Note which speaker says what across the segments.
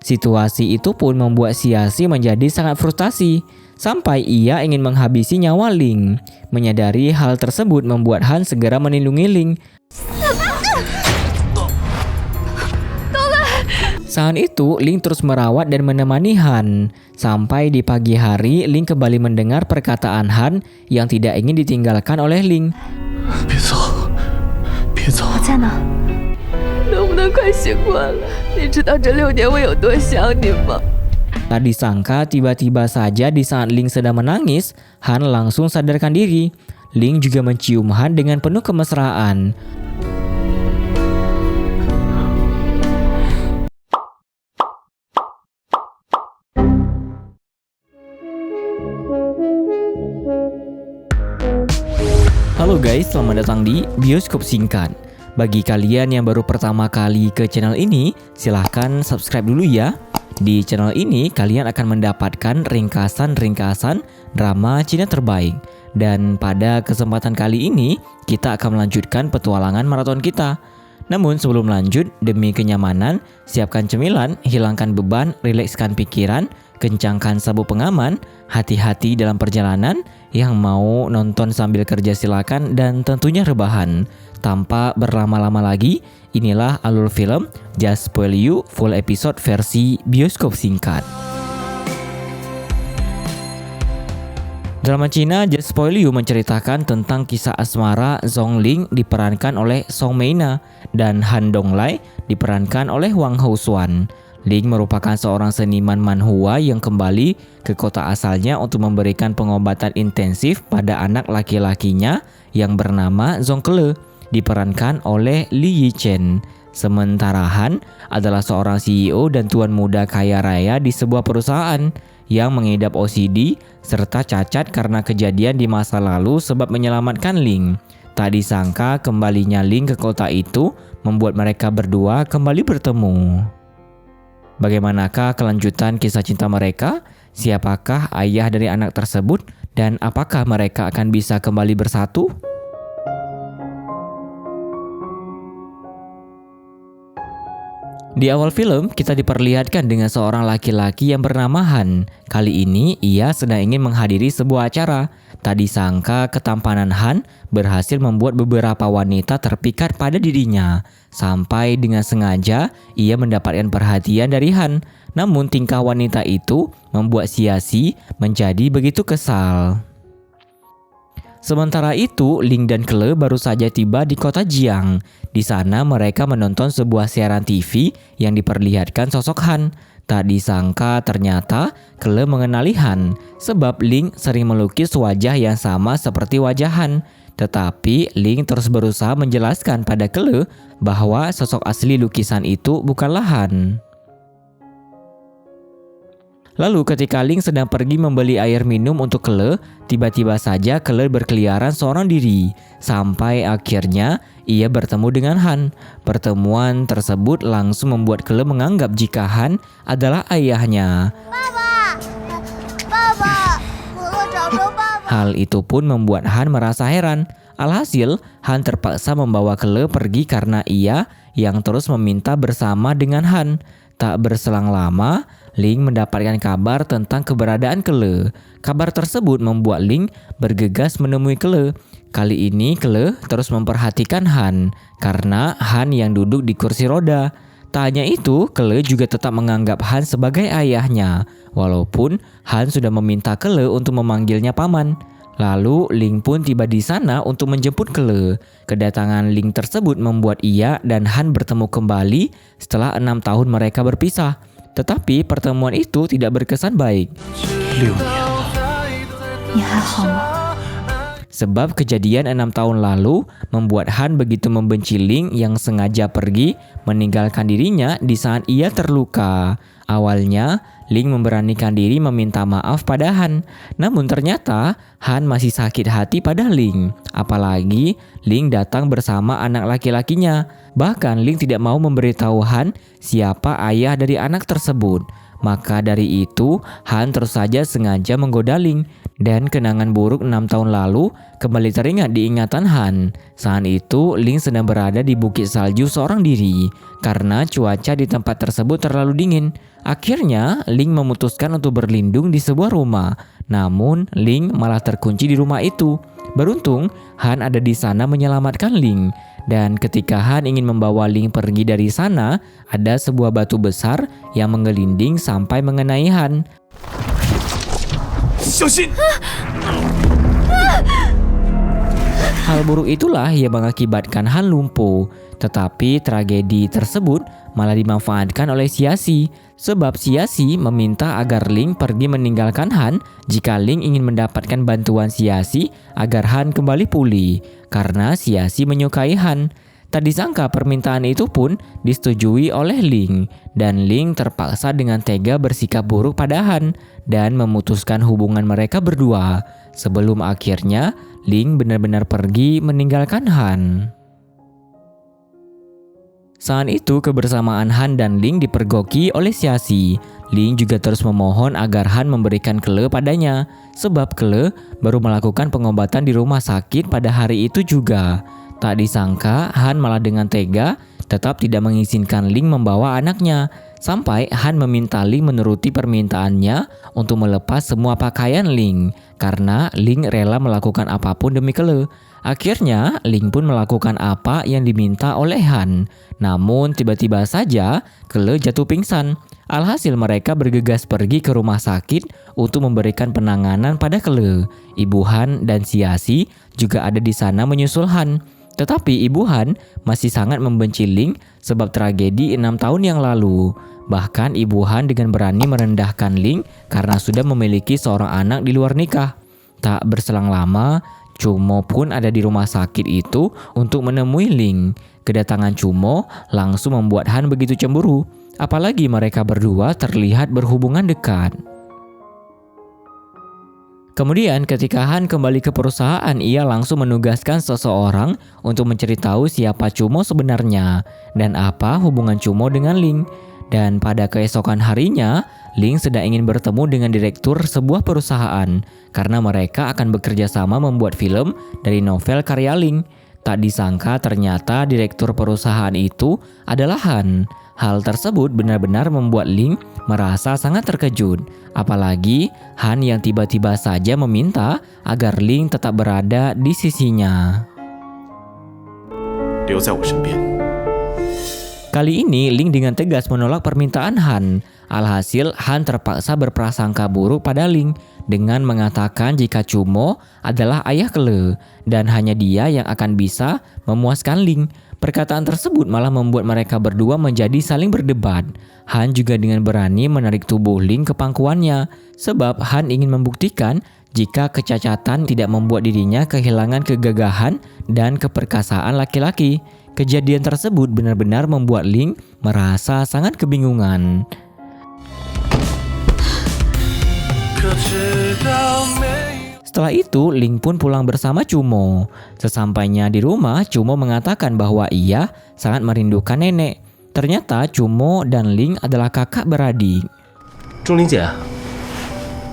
Speaker 1: Situasi itu pun membuat Xiaxi menjadi sangat frustasi, sampai ia ingin menghabisi nyawa Ling. Menyadari hal tersebut membuat Han segera melindungi Ling. Saat itu, Ling terus merawat dan menemani Han. Sampai di pagi hari, Ling kembali mendengar perkataan Han yang tidak ingin ditinggalkan oleh Ling. Tak disangka tiba-tiba saja di saat Ling sedang menangis, Han langsung sadarkan diri. Ling juga mencium Han dengan penuh kemesraan. Halo guys, selamat datang di Bioskop Singkat. Bagi kalian yang baru pertama kali ke channel ini, silahkan subscribe dulu ya. Di channel ini kalian akan mendapatkan ringkasan-ringkasan drama Cina terbaik. Dan pada kesempatan kali ini, kita akan melanjutkan petualangan maraton kita. Namun sebelum lanjut, demi kenyamanan, siapkan cemilan, hilangkan beban, rilekskan pikiran, kencangkan sabuk pengaman, hati-hati dalam perjalanan. Yang mau nonton sambil kerja silakan, dan tentunya rebahan. Tanpa berlama-lama lagi, inilah alur film Just Spoil You full episode versi bioskop singkat. Drama Cina Just Spoil You menceritakan tentang kisah asmara Zhong Ling diperankan oleh Song Meina dan Han Donglai diperankan oleh Wang Housuan. Ling merupakan seorang seniman manhua yang kembali ke kota asalnya untuk memberikan pengobatan intensif pada anak laki-lakinya yang bernama Zhong Kele, diperankan oleh Li Yichen. Sementara Han adalah seorang CEO dan tuan muda kaya raya di sebuah perusahaan yang mengidap OCD serta cacat karena kejadian di masa lalu sebab menyelamatkan Ling. Tak disangka kembalinya Ling ke kota itu membuat mereka berdua kembali bertemu. Bagaimanakah kelanjutan kisah cinta mereka? Siapakah ayah dari anak tersebut? Dan apakah mereka akan bisa kembali bersatu? Di awal film, kita diperlihatkan dengan seorang laki-laki yang bernama Han. Kali ini, ia sedang ingin menghadiri sebuah acara. Tak disangka ketampanan Han berhasil membuat beberapa wanita terpikat pada dirinya. Sampai dengan sengaja, ia mendapatkan perhatian dari Han. Namun tingkah wanita itu membuat Xiaxi menjadi begitu kesal. Sementara itu, Ling dan Kele baru saja tiba di kota Jiang. Di sana mereka menonton sebuah siaran TV yang diperlihatkan sosok Han. Tak disangka ternyata Kele mengenali Han, sebab Ling sering melukis wajah yang sama seperti wajah Han. Tetapi Ling terus berusaha menjelaskan pada Kele bahwa sosok asli lukisan itu bukanlah Han. Lalu ketika Ling sedang pergi membeli air minum untuk Kele, tiba-tiba saja Kele berkeliaran seorang diri. Sampai akhirnya ia bertemu dengan Han. Pertemuan tersebut langsung membuat Kele menganggap jika Han adalah ayahnya. Hal itu pun membuat Han merasa heran. Alhasil, Han terpaksa membawa Kele pergi karena ia yang terus meminta bersama dengan Han. Tak berselang lama, Ling mendapatkan kabar tentang keberadaan Kele. Kabar tersebut membuat Ling bergegas menemui Kele. Kali ini Kele terus memperhatikan Han karena Han yang duduk di kursi roda. Tak hanya itu, Kele juga tetap menganggap Han sebagai ayahnya, walaupun Han sudah meminta Kele untuk memanggilnya paman. Lalu Ling pun tiba di sana untuk menjemput Kele. Kedatangan Ling tersebut membuat ia dan Han bertemu kembali setelah 6 tahun mereka berpisah. Tetapi pertemuan itu tidak berkesan baik. Sebab kejadian 6 tahun lalu membuat Han begitu membenci Ling yang sengaja pergi meninggalkan dirinya di saat ia terluka. Awalnya, Ling memberanikan diri meminta maaf pada Han. Namun ternyata Han masih sakit hati pada Ling. Apalagi Ling datang bersama anak laki-lakinya. Bahkan Ling tidak mau memberitahu Han siapa ayah dari anak tersebut. Maka dari itu Han terus saja sengaja menggoda Ling. Dan kenangan buruk 6 tahun lalu kembali teringat di ingatan Han. Saat itu, Ling sedang berada di bukit salju seorang diri karena cuaca di tempat tersebut terlalu dingin. Akhirnya, Ling memutuskan untuk berlindung di sebuah rumah. Namun, Ling malah terkunci di rumah itu. Beruntung, Han ada di sana menyelamatkan Ling. Dan ketika Han ingin membawa Ling pergi dari sana, ada sebuah batu besar yang menggelinding sampai mengenai Han. Hal buruk itulah yang mengakibatkan Han lumpuh. Tetapi tragedi tersebut malah dimanfaatkan oleh Xiaxi. Sebab Xiaxi meminta agar Ling pergi meninggalkan Han jika Ling ingin mendapatkan bantuan Xiaxi agar Han kembali pulih. Karena Xiaxi menyukai Han. Tak disangka permintaan itu pun disetujui oleh Ling. Dan Ling terpaksa dengan tega bersikap buruk pada Han dan memutuskan hubungan mereka berdua. Sebelum akhirnya Ling benar-benar pergi meninggalkan Han. Saat itu kebersamaan Han dan Ling dipergoki oleh Xiaxi. Ling juga terus memohon agar Han memberikan Kele padanya. Sebab Kele baru melakukan pengobatan di rumah sakit pada hari itu juga. Tak disangka Han malah dengan tega tetap tidak mengizinkan Ling membawa anaknya. Sampai Han meminta Ling menuruti permintaannya untuk melepas semua pakaian Ling. Karena Ling rela melakukan apapun demi Kele. Akhirnya Ling pun melakukan apa yang diminta oleh Han. Namun tiba-tiba saja Kele jatuh pingsan. Alhasil mereka bergegas pergi ke rumah sakit untuk memberikan penanganan pada Kele. Ibu Han dan Xiaxi juga ada di sana menyusul Han. Tetapi Ibu Han masih sangat membenci Ling sebab tragedi 6 tahun yang lalu. Bahkan Ibu Han dengan berani merendahkan Ling karena sudah memiliki seorang anak di luar nikah. Tak berselang lama, Chumo pun ada di rumah sakit itu untuk menemui Ling. Kedatangan Chumo langsung membuat Han begitu cemburu. Apalagi mereka berdua terlihat berhubungan dekat. Kemudian ketika Han kembali ke perusahaan, ia langsung menugaskan seseorang untuk mencari tahu siapa Chumo sebenarnya dan apa hubungan Chumo dengan Ling. Dan pada keesokan harinya, Ling sedang ingin bertemu dengan direktur sebuah perusahaan karena mereka akan bekerja sama membuat film dari novel karya Ling. Tak disangka ternyata direktur perusahaan itu adalah Han. Hal tersebut benar-benar membuat Ling merasa sangat terkejut. Apalagi Han yang tiba-tiba saja meminta agar Ling tetap berada di sisinya. Kali ini Ling dengan tegas menolak permintaan Han. Alhasil Han terpaksa berprasangka buruk pada Ling dengan mengatakan jika Chumo adalah ayah Kele dan hanya dia yang akan bisa memuaskan Ling. Perkataan tersebut malah membuat mereka berdua menjadi saling berdebat. Han juga dengan berani menarik tubuh Ling ke pangkuannya sebab Han ingin membuktikan jika kecacatan tidak membuat dirinya kehilangan kegagahan dan keperkasaan laki-laki. Kejadian tersebut benar-benar membuat Ling merasa sangat kebingungan. Setelah itu, Ling pun pulang bersama Chumo. Sesampainya di rumah, Chumo mengatakan bahwa ia sangat merindukan nenek. Ternyata Chumo dan Ling adalah kakak beradik.
Speaker 2: 钟玲姐，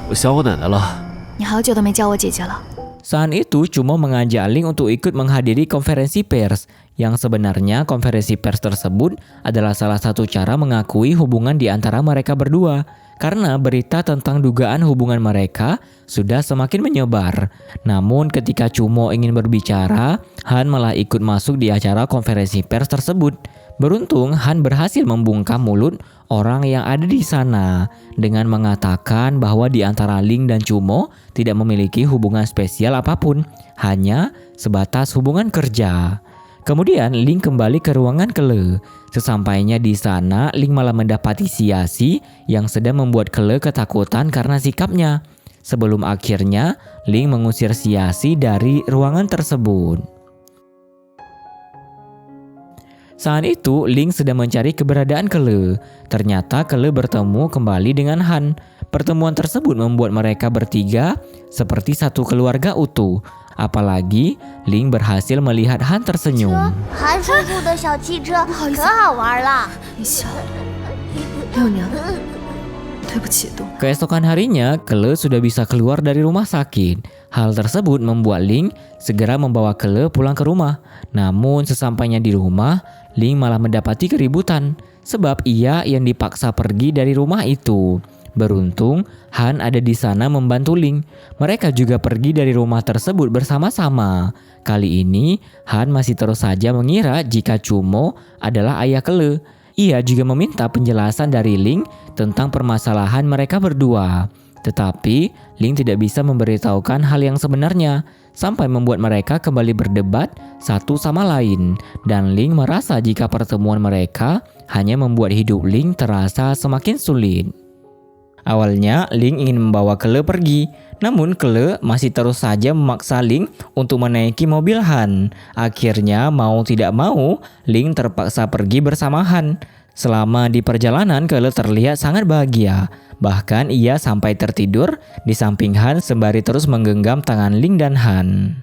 Speaker 2: 我想我奶奶了。
Speaker 3: 你好久都没叫我姐姐了。
Speaker 1: Saat itu, Chumo mengajak Ling untuk ikut menghadiri konferensi pers. Yang sebenarnya konferensi pers tersebut adalah salah satu cara mengakui hubungan di antara mereka berdua. Karena berita tentang dugaan hubungan mereka sudah semakin menyebar. Namun ketika Chumo ingin berbicara, Han malah ikut masuk di acara konferensi pers tersebut. Beruntung Han berhasil membungkam mulut orang yang ada di sana dengan mengatakan bahwa di antara Ling dan Chumo tidak memiliki hubungan spesial apapun, hanya sebatas hubungan kerja. Kemudian Ling kembali ke ruangan Kele. Sesampainya di sana, Ling malah mendapati Xiaxi yang sedang membuat Kele ketakutan karena sikapnya. Sebelum akhirnya Ling mengusir Xiaxi dari ruangan tersebut. Saat itu Ling sedang mencari keberadaan Kele. Ternyata Kele bertemu kembali dengan Han. Pertemuan tersebut membuat mereka bertiga seperti satu keluarga utuh. Apalagi Ling berhasil melihat Han tersenyum.
Speaker 4: 韩叔叔的小汽车可好玩了。
Speaker 3: 你小6年了，对不起，东。
Speaker 1: Keesokan harinya, Kele sudah bisa keluar dari rumah sakit. Hal tersebut membuat Ling segera membawa Kele pulang ke rumah. Namun sesampainya di rumah, Ling malah mendapati keributan sebab ia yang dipaksa pergi dari rumah itu. Beruntung, Han ada di sana membantu Ling. Mereka juga pergi dari rumah tersebut bersama-sama. Kali ini, Han masih terus saja mengira jika Chumo adalah ayah Kele. Ia juga meminta penjelasan dari Ling tentang permasalahan mereka berdua. Tetapi, Ling tidak bisa memberitahukan hal yang sebenarnya, sampai membuat mereka kembali berdebat satu sama lain. Dan Ling merasa jika pertemuan mereka hanya membuat hidup Ling terasa semakin sulit. Awalnya, Ling ingin membawa Kele pergi, namun Kele masih terus saja memaksa Ling untuk menaiki mobil Han. Akhirnya, mau tidak mau, Ling terpaksa pergi bersama Han. Selama di perjalanan, Kele terlihat sangat bahagia. Bahkan ia sampai tertidur di samping Han sembari terus menggenggam tangan Ling dan Han.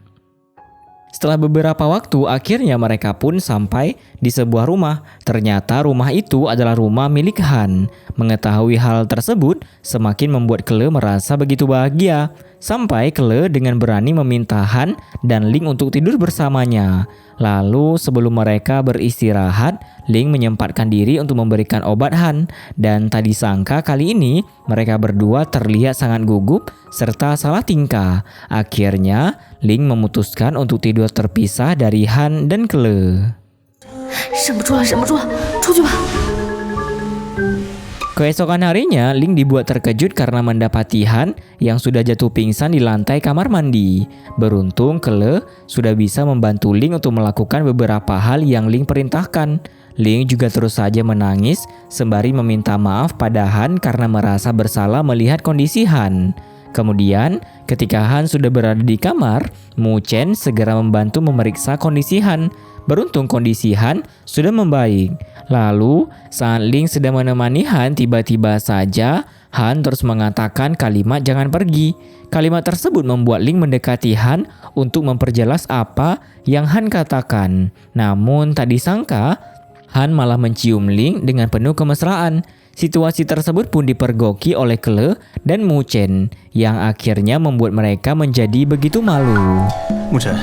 Speaker 1: Setelah beberapa waktu, akhirnya mereka pun sampai di sebuah rumah. Ternyata rumah itu adalah rumah milik Han. Mengetahui hal tersebut semakin membuat Kele merasa begitu bahagia. Sampai Kele dengan berani meminta Han dan Ling untuk tidur bersamanya. Lalu sebelum mereka beristirahat, Ling menyempatkan diri untuk memberikan obat Han. Dan tak disangka kali ini mereka berdua terlihat sangat gugup serta salah tingkah. Akhirnya Ling memutuskan untuk tidur terpisah dari Han dan Kele.
Speaker 3: 忍不住了，忍不住了，出去吧。
Speaker 1: Keesokan harinya, Ling dibuat terkejut karena mendapati Han yang sudah jatuh pingsan di lantai kamar mandi. Beruntung, Kele sudah bisa membantu Ling untuk melakukan beberapa hal yang Ling perintahkan. Ling juga terus saja menangis sembari meminta maaf pada Han karena merasa bersalah melihat kondisi Han. Kemudian, ketika Han sudah berada di kamar, Mu Chen segera membantu memeriksa kondisi Han. Beruntung kondisi Han sudah membaik. Lalu, saat Ling sedang menemani Han, tiba-tiba saja Han terus mengatakan kalimat jangan pergi. Kalimat tersebut membuat Ling mendekati Han untuk memperjelas apa yang Han katakan. Namun tak disangka, Han malah mencium Ling dengan penuh kemesraan. Situasi tersebut pun dipergoki oleh Kele dan Mu Chen, yang akhirnya membuat mereka menjadi begitu malu.
Speaker 4: 沐晨，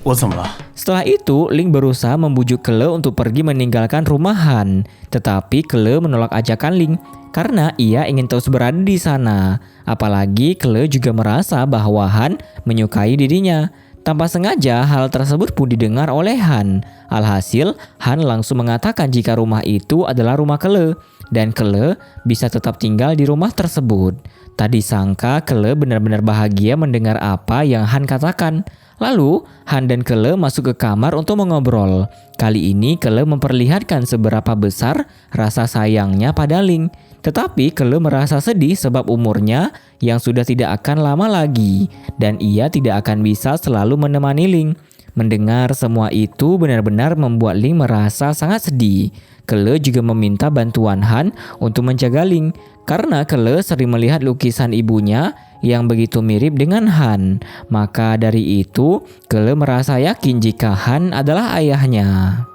Speaker 4: 我怎么了？
Speaker 1: Setelah itu, Ling berusaha membujuk Kele untuk pergi meninggalkan rumah Han. Tetapi Kele menolak ajakan Ling karena ia ingin terus berada di sana. Apalagi Kele juga merasa bahwa Han menyukai dirinya. Tanpa sengaja, hal tersebut pun didengar oleh Han. Alhasil, Han langsung mengatakan jika rumah itu adalah rumah Kele dan Kele bisa tetap tinggal di rumah tersebut. Tak disangka Kele benar-benar bahagia mendengar apa yang Han katakan. Lalu, Han dan Kele masuk ke kamar untuk mengobrol. Kali ini Kele memperlihatkan seberapa besar rasa sayangnya pada Ling. Tetapi Kele merasa sedih sebab umurnya yang sudah tidak akan lama lagi dan ia tidak akan bisa selalu menemani Ling. Mendengar semua itu benar-benar membuat Ling merasa sangat sedih. Kele juga meminta bantuan Han untuk menjaga Ling karena Kele sering melihat lukisan ibunya yang begitu mirip dengan Han. Maka dari itu, Kele merasa yakin jika Han adalah ayahnya.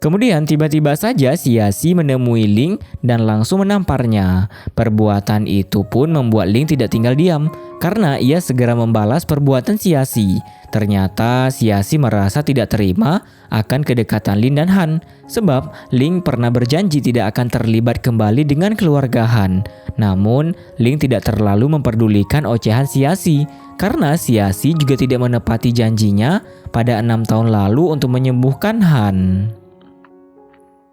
Speaker 1: Kemudian tiba-tiba saja Siasi menemui Ling dan langsung menamparnya. Perbuatan itu pun membuat Ling tidak tinggal diam karena ia segera membalas perbuatan Siasi. Ternyata Siasi merasa tidak terima akan kedekatan Ling dan Han sebab Ling pernah berjanji tidak akan terlibat kembali dengan keluarga Han. Namun Ling tidak terlalu memperdulikan ocehan Siasi karena Siasi juga tidak menepati janjinya pada 6 tahun lalu untuk menyembuhkan Han.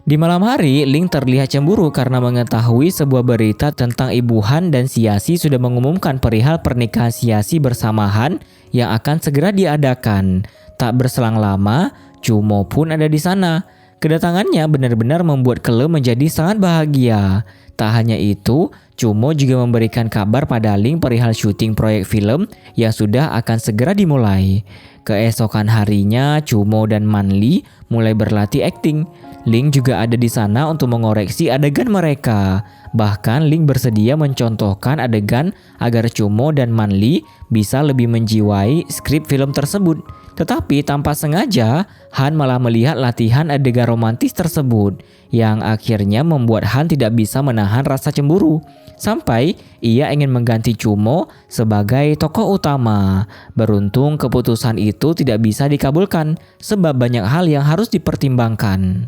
Speaker 1: Di malam hari, Ling terlihat cemburu karena mengetahui sebuah berita tentang Ibu Han dan Siasi sudah mengumumkan perihal pernikahan Siasi bersama Han yang akan segera diadakan. Tak berselang lama, Chumo pun ada di sana. Kedatangannya benar-benar membuat Kele menjadi sangat bahagia. Tak hanya itu, Chumo juga memberikan kabar pada Ling perihal syuting proyek film yang sudah akan segera dimulai. Keesokan harinya, Chumo dan Manli mulai berlatih akting. Ling juga ada di sana untuk mengoreksi adegan mereka. Bahkan Ling bersedia mencontohkan adegan agar Chumo dan Manli bisa lebih menjiwai skrip film tersebut. Tetapi tanpa sengaja, Han malah melihat latihan adegan romantis tersebut. yang akhirnya membuat Han tidak bisa menahan rasa cemburu. Sampai ia ingin mengganti Cumo sebagai tokoh utama. Beruntung keputusan itu tidak bisa dikabulkan sebab banyak hal yang harus dipertimbangkan.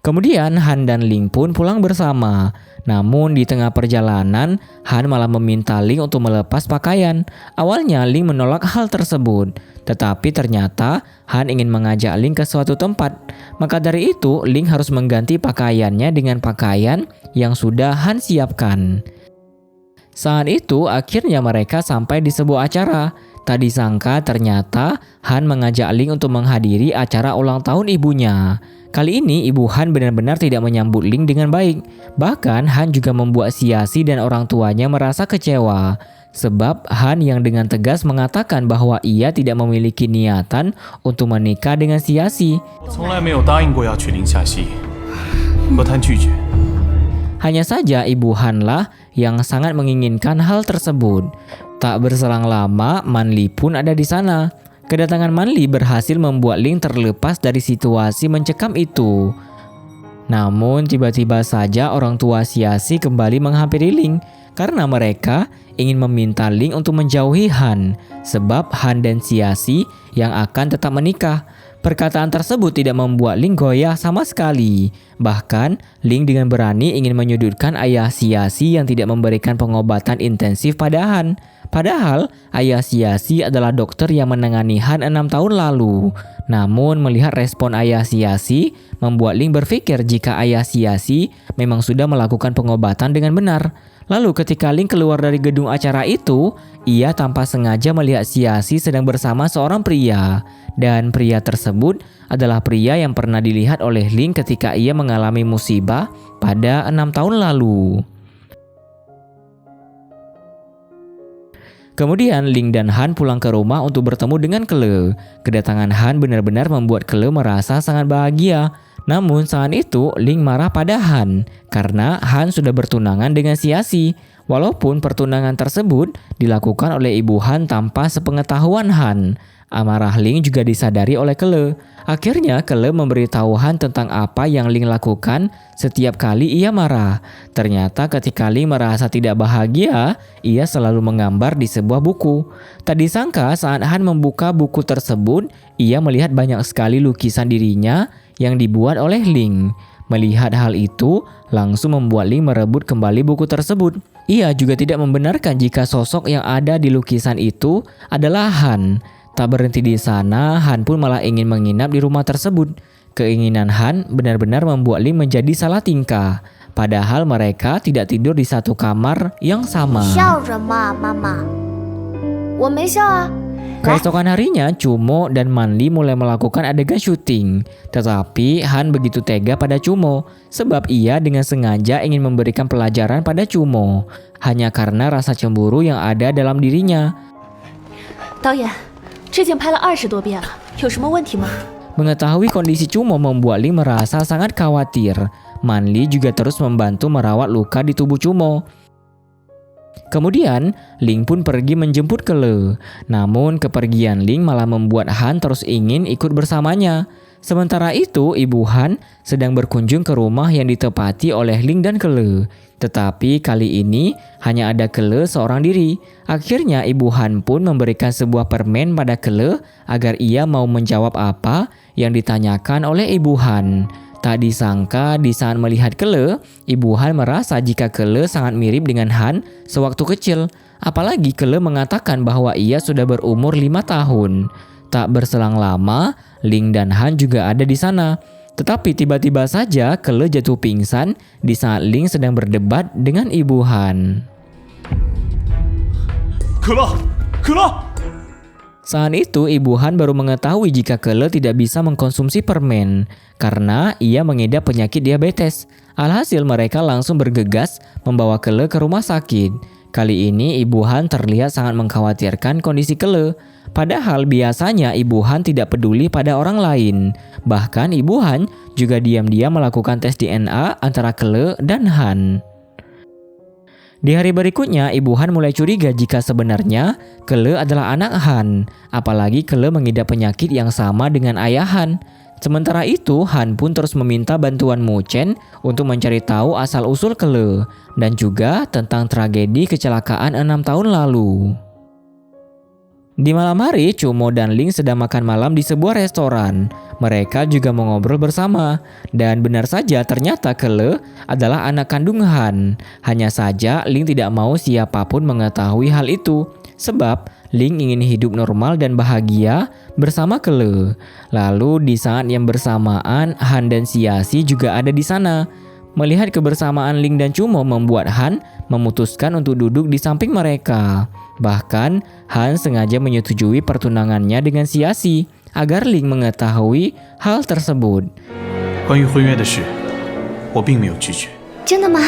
Speaker 1: Kemudian Han dan Ling pun pulang bersama. Namun di tengah perjalanan, Han malah meminta Ling untuk melepas pakaian. Awalnya Ling menolak hal tersebut, tetapi ternyata Han ingin mengajak Ling ke suatu tempat. Maka dari itu, Ling harus mengganti pakaiannya dengan pakaian yang sudah Han siapkan. Saat itu akhirnya mereka sampai di sebuah acara. Tak disangka ternyata Han mengajak Ling untuk menghadiri acara ulang tahun ibunya. Kali ini ibu Han benar-benar tidak menyambut Ling dengan baik. Bahkan Han juga membuat Siasi dan orang tuanya merasa kecewa. Sebab Han yang dengan tegas mengatakan bahwa ia tidak memiliki niatan untuk menikah dengan Siasi.
Speaker 4: 从来没有答应过要娶林夏曦，何谈拒绝？
Speaker 1: Hanya saja ibu Han lah yang sangat menginginkan hal tersebut. Tak berselang lama, Manli pun ada di sana. Kedatangan Manli berhasil membuat Ling terlepas dari situasi mencekam itu. Namun tiba-tiba saja orang tua Siasi kembali menghampiri Ling karena mereka ingin meminta Ling untuk menjauhi Han sebab Han dan Siasi yang akan tetap menikah. Perkataan tersebut tidak membuat Ling goyah sama sekali. Bahkan, Ling dengan berani ingin menyudutkan ayah Siasi yang tidak memberikan pengobatan intensif pada Han. Padahal, ayah Siasi adalah dokter yang menangani Han 6 tahun lalu. Namun, melihat respon ayah Siasi, membuat Ling berpikir jika ayah Siasi memang sudah melakukan pengobatan dengan benar. Lalu ketika Ling keluar dari gedung acara itu, ia tanpa sengaja melihat Siasi sedang bersama seorang pria. Dan pria tersebut adalah pria yang pernah dilihat oleh Ling ketika ia mengalami musibah pada 6 tahun lalu. Kemudian Ling dan Han pulang ke rumah untuk bertemu dengan Kele. Kedatangan Han benar-benar membuat Kele merasa sangat bahagia. Namun saat itu Ling marah pada Han karena Han sudah bertunangan dengan Siasi. Walaupun pertunangan tersebut dilakukan oleh ibu Han tanpa sepengetahuan Han. Amarah Ling juga disadari oleh Kele. Akhirnya Kele memberitahu Han tentang apa yang Ling lakukan setiap kali ia marah. Ternyata ketika Ling merasa tidak bahagia, ia selalu menggambar di sebuah buku. Tak disangka saat Han membuka buku tersebut, ia melihat banyak sekali lukisan dirinya yang dibuat oleh Ling. Melihat hal itu, langsung membuat Ling merebut kembali buku tersebut. Ia juga tidak membenarkan jika sosok yang ada di lukisan itu adalah Han. Tak berhenti di sana, Han pun malah ingin menginap di rumah tersebut. Keinginan Han benar-benar membuat Ling menjadi salah tingkah. Padahal mereka tidak tidur di satu kamar yang sama.
Speaker 3: 笑什么，妈妈？我没笑啊。
Speaker 1: Keesokan harinya, Cumo dan Manli mulai melakukan adegan syuting. Tetapi Han begitu tega pada Cumo sebab ia dengan sengaja ingin memberikan pelajaran pada Cumo hanya karena rasa cemburu yang ada dalam dirinya.
Speaker 3: 导演，这镜拍了20多遍了，有什么问题吗？
Speaker 1: Mengetahui kondisi Cumo membuat Ling merasa sangat khawatir. Manli juga terus membantu merawat luka di tubuh Cumo. Kemudian, Ling pun pergi menjemput Kele. Namun, kepergian Ling malah membuat Han terus ingin ikut bersamanya. Sementara itu, ibu Han sedang berkunjung ke rumah yang ditepati oleh Ling dan Kele. Tetapi kali ini hanya ada Kele seorang diri. Akhirnya ibu Han pun memberikan sebuah permen pada Kele agar ia mau menjawab apa yang ditanyakan oleh ibu Han. Tak disangka di saat melihat Kele, ibu Han merasa jika Kele sangat mirip dengan Han sewaktu kecil. Apalagi Kele mengatakan bahwa ia sudah berumur 5 tahun. Tak berselang lama, Ling dan Han juga ada di sana. Tetapi tiba-tiba saja Kele jatuh pingsan di saat Ling sedang berdebat dengan ibu Han.
Speaker 4: 可乐，可乐！
Speaker 1: Saat itu ibu Han baru mengetahui jika Kele tidak bisa mengkonsumsi permen karena ia mengidap penyakit diabetes. Alhasil mereka langsung bergegas membawa Kele ke rumah sakit. Kali ini ibu Han terlihat sangat mengkhawatirkan kondisi Kele. Padahal biasanya ibu Han tidak peduli pada orang lain. Bahkan ibu Han juga diam-diam melakukan tes DNA antara Kele dan Han. Di hari berikutnya, ibu Han mulai curiga jika sebenarnya Kele adalah anak Han. Apalagi Kele mengidap penyakit yang sama dengan ayah Han. Sementara itu, Han pun terus meminta bantuan Mu Chen untuk mencari tahu asal-usul Kele dan juga tentang tragedi kecelakaan 6 tahun lalu. Di malam hari, Cumo dan Ling sedang makan malam di sebuah restoran. Mereka juga mengobrol bersama. Dan benar saja ternyata Kele adalah anak kandung Han. Hanya saja Ling tidak mau siapapun mengetahui hal itu. Sebab Ling ingin hidup normal dan bahagia bersama Kele. Lalu di saat yang bersamaan, Han dan Siasi juga ada di sana. Melihat kebersamaan Ling dan Cumo membuat Han memutuskan untuk duduk di samping mereka. Bahkan Han sengaja menyetujui pertunangannya dengan Siasi agar Ling mengetahui hal tersebut.
Speaker 4: 关于婚约的事，我并没有拒绝。
Speaker 3: 真的吗？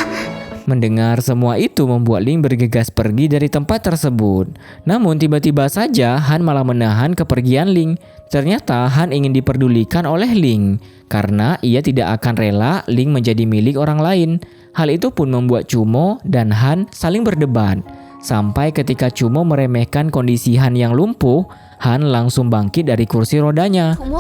Speaker 1: Mendengar semua itu membuat Ling bergegas pergi dari tempat tersebut. Namun tiba-tiba saja Han malah menahan kepergian Ling. Ternyata Han ingin diperdulikan oleh Ling karena ia tidak akan rela Ling menjadi milik orang lain. Hal itu pun membuat Cumo dan Han saling berdebat. Sampai ketika Cumo meremehkan kondisi Han yang lumpuh, Han langsung bangkit dari kursi rodanya.
Speaker 3: 楚墨，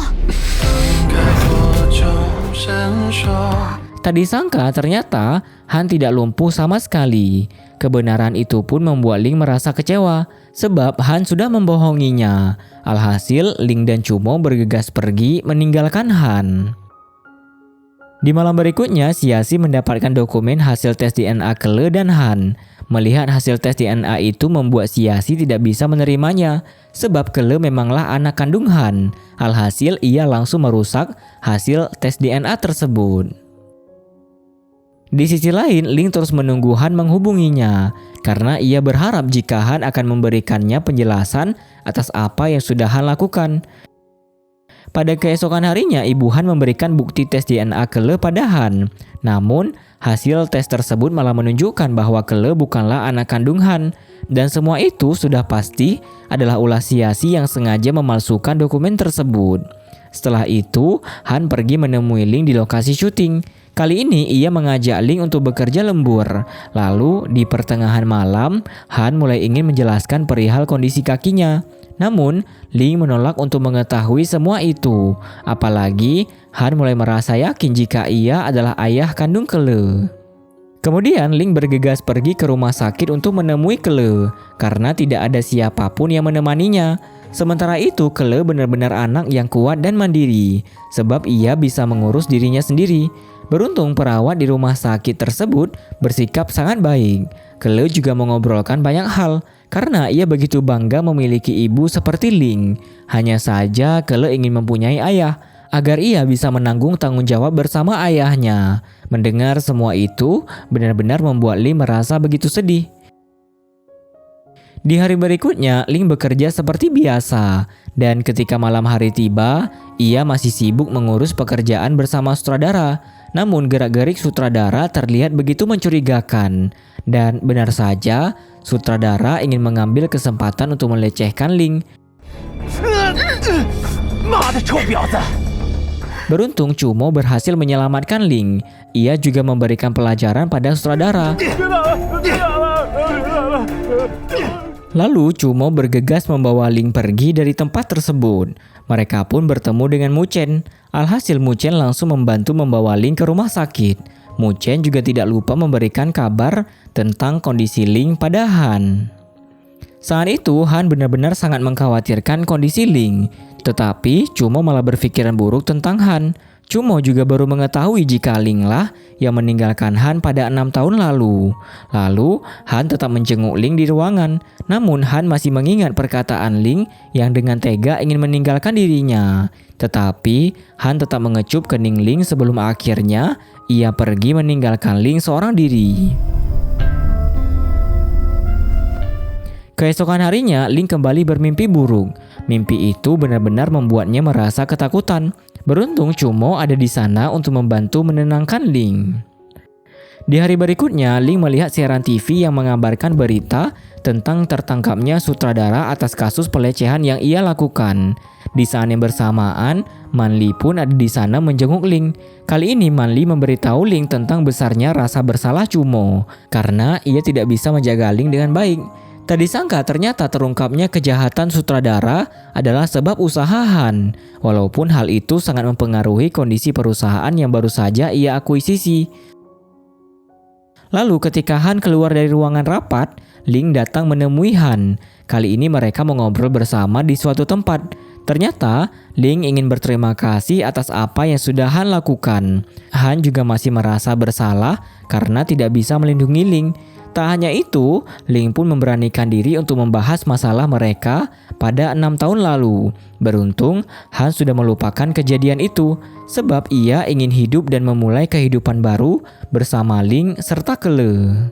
Speaker 1: Tak disangka ternyata Han tidak lumpuh sama sekali. Kebenaran itu pun membuat Ling merasa kecewa sebab Han sudah membohonginya. Alhasil Ling dan Cumo bergegas pergi meninggalkan Han. Di malam berikutnya, Siasi mendapatkan dokumen hasil tes DNA Kele dan Han. Melihat hasil tes DNA itu membuat Siasi tidak bisa menerimanya sebab Kele memanglah anak kandung Han. Alhasil ia langsung merusak hasil tes DNA tersebut. Di sisi lain, Ling terus menunggu Han menghubunginya karena ia berharap jika Han akan memberikannya penjelasan atas apa yang sudah Han lakukan. Pada keesokan harinya, ibu Han memberikan bukti tes DNA Kele pada Han. Namun, hasil tes tersebut malah menunjukkan bahwa Kele bukanlah anak kandung Han. Dan semua itu sudah pasti adalah ulah Siasi yang sengaja memalsukan dokumen tersebut. Setelah itu, Han pergi menemui Ling di lokasi syuting. Kali ini ia mengajak Ling untuk bekerja lembur. Lalu di pertengahan malam, Han mulai ingin menjelaskan perihal kondisi kakinya. Namun, Ling menolak untuk mengetahui semua itu. Apalagi, Han mulai merasa yakin jika ia adalah ayah kandung Kele. Kemudian Ling bergegas pergi ke rumah sakit untuk menemui Kele karena tidak ada siapapun yang menemaninya. Sementara itu, Kele benar-benar anak yang kuat dan mandiri sebab ia bisa mengurus dirinya sendiri. Beruntung perawat di rumah sakit tersebut bersikap sangat baik. Kele juga mengobrolkan banyak hal karena ia begitu bangga memiliki ibu seperti Ling. Hanya saja Kele ingin mempunyai ayah agar ia bisa menanggung tanggung jawab bersama ayahnya. Mendengar semua itu benar-benar membuat Ling merasa begitu sedih. Di hari berikutnya, Ling bekerja seperti biasa. Dan ketika malam hari tiba, ia masih sibuk mengurus pekerjaan bersama sutradara. Namun gerak-gerik sutradara terlihat begitu mencurigakan. Dan benar saja, sutradara ingin mengambil kesempatan untuk melecehkan Ling. Beruntung Cumo berhasil menyelamatkan Ling. Ia juga memberikan pelajaran pada sutradara. Lalu Cumo bergegas membawa Ling pergi dari tempat tersebut. Mereka pun bertemu dengan Mu Chen. Alhasil Mu Chen langsung membantu membawa Ling ke rumah sakit. Mu Chen juga tidak lupa memberikan kabar tentang kondisi Ling pada Han. Saat itu Han benar-benar sangat mengkhawatirkan kondisi Ling. Tetapi Cumo malah berpikiran buruk tentang Han. Cumo juga baru mengetahui jika Ling lah yang meninggalkan Han pada 6 tahun lalu. Lalu Han tetap menjenguk Ling di ruangan. Namun Han masih mengingat perkataan Ling yang dengan tega ingin meninggalkan dirinya. Tetapi Han tetap mengecup kening Ling sebelum akhirnya ia pergi meninggalkan Ling seorang diri. Keesokan harinya, Ling kembali bermimpi buruk. Mimpi itu benar-benar membuatnya merasa ketakutan. Beruntung Cumo ada di sana untuk membantu menenangkan Ling. Di hari berikutnya, Ling melihat siaran TV yang mengabarkan berita tentang tertangkapnya sutradara atas kasus pelecehan yang ia lakukan. Di saat yang bersamaan, Manli pun ada di sana menjenguk Ling. Kali ini Manli memberitahu Ling tentang besarnya rasa bersalah Cumo karena ia tidak bisa menjaga Ling dengan baik. Tak disangka ternyata terungkapnya kejahatan sutradara adalah sebab usaha Han, walaupun hal itu sangat mempengaruhi kondisi perusahaan yang baru saja ia akuisisi. Lalu ketika Han keluar dari ruangan rapat, Ling datang menemui Han. Kali ini mereka mengobrol bersama di suatu tempat. Ternyata Ling ingin berterima kasih atas apa yang sudah Han lakukan. Han juga masih merasa bersalah karena tidak bisa melindungi Ling. Tak hanya itu, Ling pun memberanikan diri untuk membahas masalah mereka pada 6 tahun lalu. Beruntung, Han sudah melupakan kejadian itu, sebab ia ingin hidup dan memulai kehidupan baru bersama Ling serta Kele.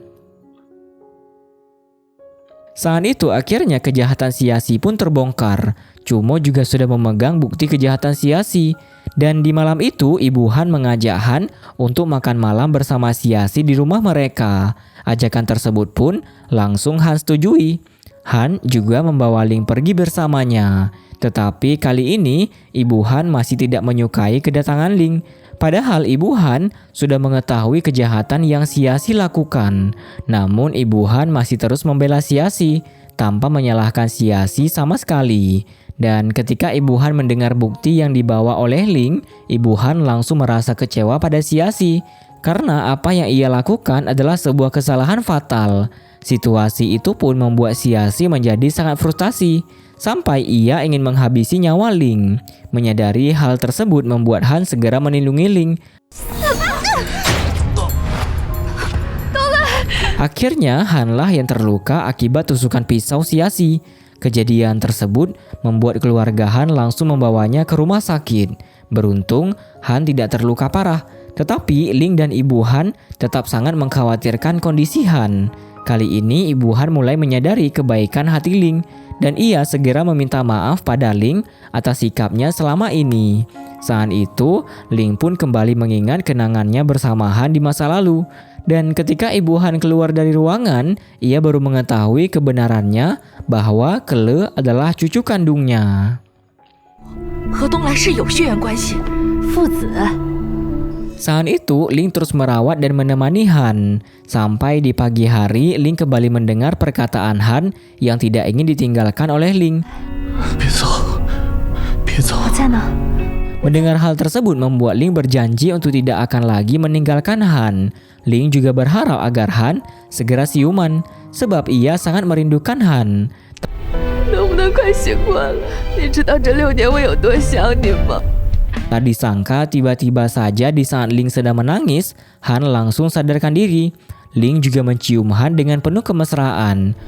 Speaker 1: Saat itu akhirnya kejahatan Siasi pun terbongkar. Cumo juga sudah memegang bukti kejahatan Siasi. Dan di malam itu Ibu Han mengajak Han untuk makan malam bersama Siasi di rumah mereka. Ajakan tersebut pun langsung Han setujui. Han juga membawa Ling pergi bersamanya. Tetapi kali ini Ibu Han masih tidak menyukai kedatangan Ling. Padahal Ibu Han sudah mengetahui kejahatan yang Siasi lakukan. Namun Ibu Han masih terus membela Siasi tanpa menyalahkan Siasi sama sekali. Dan ketika Ibu Han mendengar bukti yang dibawa oleh Ling, Ibu Han langsung merasa kecewa pada Siasi. Karena apa yang ia lakukan adalah sebuah kesalahan fatal. Situasi itu pun membuat Siasi menjadi sangat frustasi. Sampai ia ingin menghabisi nyawa Ling. Menyadari hal tersebut membuat Han segera melindungi Ling. Akhirnya Hanlah yang terluka akibat tusukan pisau Siasi. Kejadian tersebut membuat keluarga Han langsung membawanya ke rumah sakit. Beruntung Han tidak terluka parah, tetapi Ling dan Ibu Han tetap sangat mengkhawatirkan kondisi Han. Kali ini Ibu Han mulai menyadari kebaikan hati Ling dan ia segera meminta maaf pada Ling atas sikapnya selama ini. Saat itu Ling pun kembali mengingat kenangannya bersama Han di masa lalu. Dan ketika Ibu Han keluar dari ruangan, ia baru mengetahui kebenarannya bahwa Kele adalah cucu kandungnya. Saat itu, Ling terus merawat dan menemani Han. Sampai di pagi hari, Ling kembali mendengar perkataan Han yang tidak ingin ditinggalkan oleh Ling. Mendengar hal tersebut membuat Ling berjanji untuk tidak akan lagi meninggalkan Han. Ling juga berharap agar Han segera siuman, sebab ia sangat merindukan Han. Tak disangka tiba-tiba saja di saat Ling sedang menangis, Han langsung sadarkan diri. Ling juga mencium Han dengan penuh kemesraan.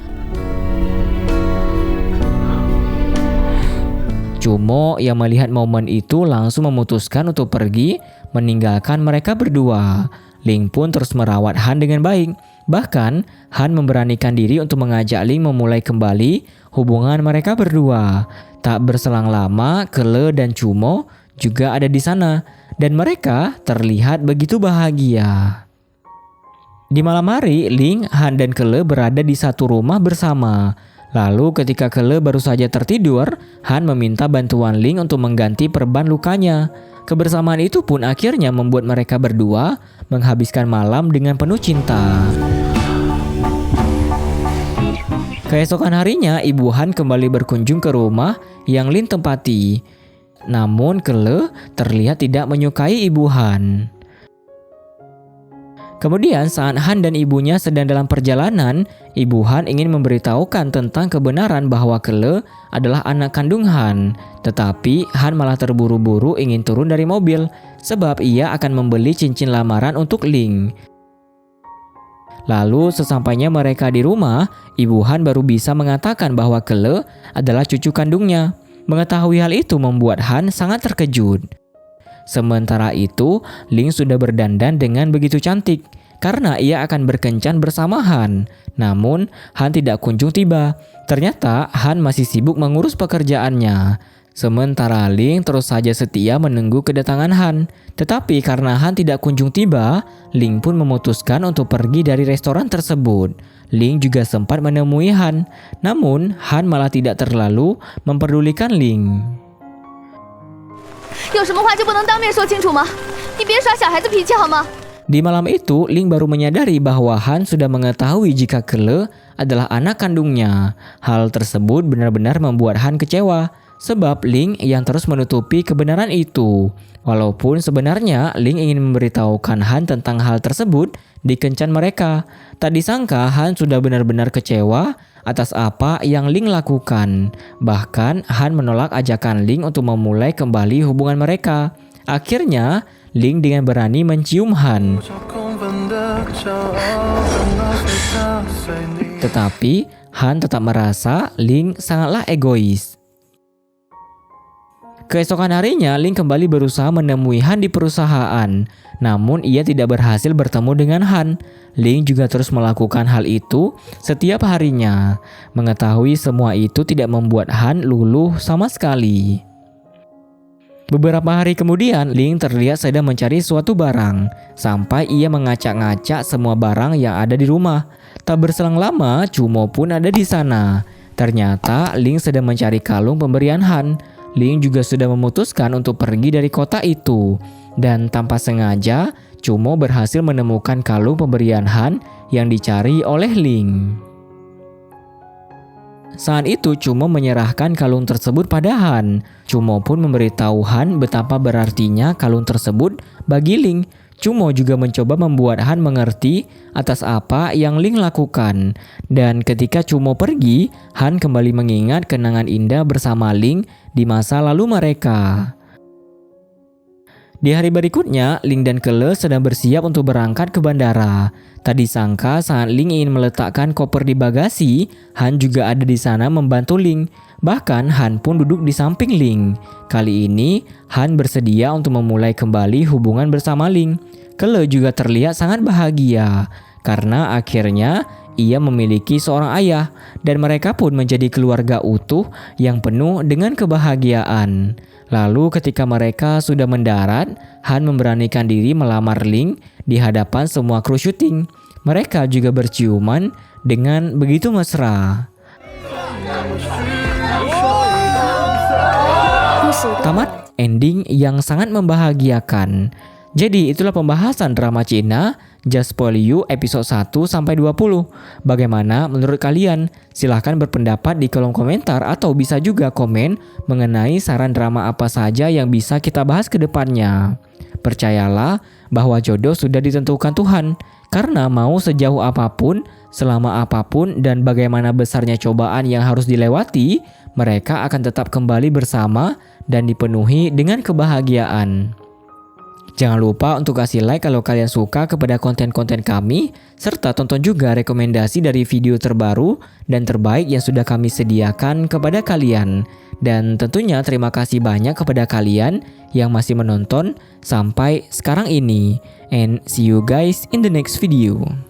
Speaker 1: Cumo yang melihat momen itu langsung memutuskan untuk pergi meninggalkan mereka berdua. Ling pun terus merawat Han dengan baik. Bahkan Han memberanikan diri untuk mengajak Ling memulai kembali hubungan mereka berdua. Tak berselang lama, Kele dan Cumo juga ada di sana dan mereka terlihat begitu bahagia. Di malam hari, Ling, Han dan Kele berada di satu rumah bersama. Lalu ketika Kele baru saja tertidur, Han meminta bantuan Ling untuk mengganti perban lukanya. Kebersamaan itu pun akhirnya membuat mereka berdua menghabiskan malam dengan penuh cinta. Keesokan harinya, Ibu Han kembali berkunjung ke rumah yang Ling tempati. Namun Kele terlihat tidak menyukai Ibu Han. Kemudian saat Han dan ibunya sedang dalam perjalanan, Ibu Han ingin memberitahukan tentang kebenaran bahwa Kele adalah anak kandung Han. Tetapi Han malah terburu-buru ingin turun dari mobil, sebab ia akan membeli cincin lamaran untuk Ling. Lalu sesampainya mereka di rumah, Ibu Han baru bisa mengatakan bahwa Kele adalah cucu kandungnya. Mengetahui hal itu membuat Han sangat terkejut. Sementara itu, Ling sudah berdandan dengan begitu cantik karena ia akan berkencan bersama Han. Namun, Han tidak kunjung tiba. Ternyata Han masih sibuk mengurus pekerjaannya. Sementara Ling terus saja setia menunggu kedatangan Han. Tetapi karena Han tidak kunjung tiba, Ling pun memutuskan untuk pergi dari restoran tersebut. Ling juga sempat menemui Han. Namun, Han malah tidak terlalu memperdulikan Ling.
Speaker 3: 有什么话就不能当面说清楚吗？你别耍小孩子脾气好吗？
Speaker 1: Di malam itu, Ling baru menyadari bahwa Han sudah mengetahui jika Kele adalah anak kandungnya. Hal tersebut benar-benar membuat Han kecewa, sebab Ling yang terus menutupi kebenaran itu. Walaupun sebenarnya Ling ingin memberitahukan Han tentang hal tersebut di kencan mereka. Tak disangka Han sudah benar-benar kecewa atas apa yang Ling lakukan. Bahkan Han menolak ajakan Ling untuk memulai kembali hubungan mereka. Akhirnya, Ling dengan berani mencium Han. Tetapi Han tetap merasa Ling sangatlah egois. Keesokan harinya, Ling kembali berusaha menemui Han di perusahaan. Namun ia tidak berhasil bertemu dengan Han. Ling juga terus melakukan hal itu setiap harinya. Mengetahui semua itu tidak membuat Han luluh sama sekali. Beberapa hari kemudian, Ling terlihat sedang mencari suatu barang. Sampai ia ngacak-ngacak semua barang yang ada di rumah. Tak berselang lama, Cumo pun ada di sana. Ternyata Ling sedang mencari kalung pemberian Han. Ling juga sudah memutuskan untuk pergi dari kota itu. Dan tanpa sengaja, Cumo berhasil menemukan kalung pemberian Han yang dicari oleh Ling. Saat itu Cumo menyerahkan kalung tersebut pada Han. Cumo pun memberitahu Han betapa berartinya kalung tersebut bagi Ling. Cumo juga mencoba membuat Han mengerti atas apa yang Ling lakukan. Dan ketika Cumo pergi, Han kembali mengingat kenangan indah bersama Ling di masa lalu mereka. Di hari berikutnya, Ling dan Kele sedang bersiap untuk berangkat ke bandara. Tak disangka saat Ling ingin meletakkan koper di bagasi, Han juga ada di sana membantu Ling. Bahkan Han pun duduk di samping Ling. Kali ini, Han bersedia untuk memulai kembali hubungan bersama Ling. Kele juga terlihat sangat bahagia, karena akhirnya ia memiliki seorang ayah, dan mereka pun menjadi keluarga utuh yang penuh dengan kebahagiaan. Lalu ketika mereka sudah mendarat, Han memberanikan diri melamar Ling di hadapan semua kru syuting. Mereka juga berciuman dengan begitu mesra. Tamat ending yang sangat membahagiakan. Jadi itulah pembahasan drama Cina Just Spoil You episode 1-20. Bagaimana menurut kalian? Silahkan berpendapat di kolom komentar atau bisa juga komen mengenai saran drama apa saja yang bisa kita bahas ke depannya. Percayalah bahwa jodoh sudah ditentukan Tuhan. Karena mau sejauh apapun, selama apapun, dan bagaimana besarnya cobaan yang harus dilewati, mereka akan tetap kembali bersama dan dipenuhi dengan kebahagiaan. Jangan lupa untuk kasih like kalau kalian suka kepada konten-konten kami, serta tonton juga rekomendasi dari video terbaru dan terbaik yang sudah kami sediakan kepada kalian. Dan tentunya terima kasih banyak kepada kalian yang masih menonton sampai sekarang ini. And see you guys in the next video.